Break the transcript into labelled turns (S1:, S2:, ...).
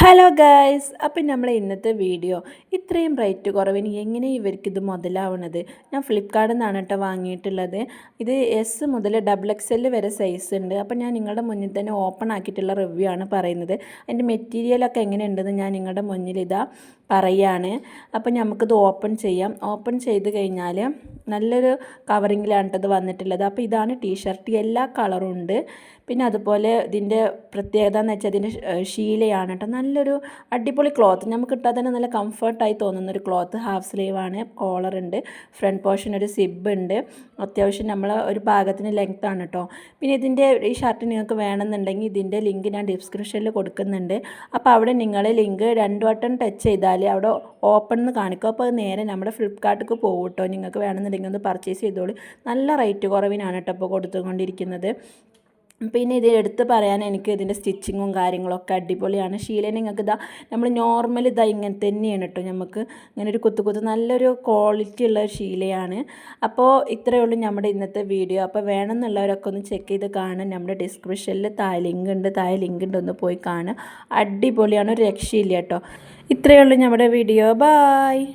S1: Hello guys, അപ്പം നമ്മൾ ഇന്നത്തെ വീഡിയോ ഇത്രയും റേറ്റ് കുറവിന് എങ്ങനെ ഇവർക്കിത് മുതലാവണത്. ഞാൻ ഫ്ലിപ്കാർട്ടിൽ നിന്നാണ് കേട്ടോ വാങ്ങിയിട്ടുള്ളത്. ഇത് എസ് മുതൽ XXL വരെ സൈസ് ഉണ്ട്. അപ്പം ഞാൻ നിങ്ങളുടെ മുന്നിൽ തന്നെ ഓപ്പൺ ആക്കിയിട്ടുള്ള റിവ്യൂ ആണ് പറയുന്നത്. അതിൻ്റെ മെറ്റീരിയലൊക്കെ എങ്ങനെയുണ്ടെന്ന് ഞാൻ നിങ്ങളുടെ മുന്നിൽ പറയാണ്. അപ്പം നമുക്കിത് ഓപ്പൺ ചെയ്യാം. ഓപ്പൺ ചെയ്ത് കഴിഞ്ഞാൽ നല്ലൊരു കവറിങ്ങിലാണ് ഇത് വന്നിട്ടുള്ളത്. അപ്പോൾ ഇതാണ് ടീഷർട്ട്, എല്ലാ കളറും ഉണ്ട്. പിന്നെ അതുപോലെ ഇതിൻ്റെ പ്രത്യേകത എന്ന് വെച്ചാൽ ഇതിൻ്റെ ശീലയാണ് കേട്ടോ. നല്ലൊരു അടിപൊളി ക്ലോത്ത്, നമുക്ക് ഇട്ടാൽ തന്നെ നല്ല കംഫർട്ടായി തോന്നുന്നൊരു ക്ലോത്ത്. ഹാഫ് സ്ലീവാണ്, കോളറുണ്ട്, ഫ്രണ്ട് പോർഷൻ ഒരു സിബ് ഉണ്ട്. അത്യാവശ്യം നമ്മൾ ഒരു ഭാഗത്തിന് ലെങ്ത് ആണ് കേട്ടോ. പിന്നെ ഇതിൻ്റെ ഈ ഷർട്ട് നിങ്ങൾക്ക് വേണമെന്നുണ്ടെങ്കിൽ ഇതിൻ്റെ ലിങ്ക് ഞാൻ ഡിസ്ക്രിപ്ഷനിൽ കൊടുക്കുന്നുണ്ട്. അപ്പോൾ അവിടെ നിങ്ങൾ ലിങ്ക് 2 വട്ടം ടച്ച് ചെയ്താൽ അവിടെ ഓപ്പൺ എന്ന് കാണിക്കും. അപ്പോൾ അത് നേരെ നമ്മുടെ ഫ്ലിപ്കാർട്ടിലേക്ക് പോകും കേട്ടോ. നിങ്ങൾക്ക് വേണമെന്നുണ്ടെങ്കിൽ ഒന്ന് പർച്ചേസ് ചെയ്തോളൂ. നല്ല റേറ്റ് കുറവിനാണ് കേട്ടോ ഇപ്പോൾ കൊടുത്തുകൊണ്ടിരിക്കുന്നത്. പിന്നെ ഇത് എടുത്ത് പറയാൻ എനിക്ക് ഇതിൻ്റെ സ്റ്റിച്ചിങ്ങും കാര്യങ്ങളൊക്കെ അടിപൊളിയാണ്. ശീല നിങ്ങൾക്ക് നമ്മൾ നോർമൽ ഇങ്ങനെ തന്നെയാണ് കേട്ടോ. നമുക്ക് ഇങ്ങനെ ഒരു കുത്തു നല്ലൊരു ക്വാളിറ്റി ഉള്ള ശീലയാണ്. അപ്പോൾ ഇത്രയേ ഉള്ളൂ നമ്മുടെ ഇന്നത്തെ വീഡിയോ. അപ്പോൾ വേണമെന്നുള്ളവരൊക്കെ ഒന്ന് ചെക്ക് ചെയ്ത് കാണാൻ നമ്മുടെ ഡിസ്ക്രിപ്ഷനിൽ താഴെ ലിങ്ക് ഉണ്ട്, ഒന്ന് പോയി കാണുക. അടിപൊളിയാണ്, ഒരു രക്ഷയില്ല കേട്ടോ. ഇത്രയേ ഉള്ളൂ നമ്മുടെ വീഡിയോ. ബായ്.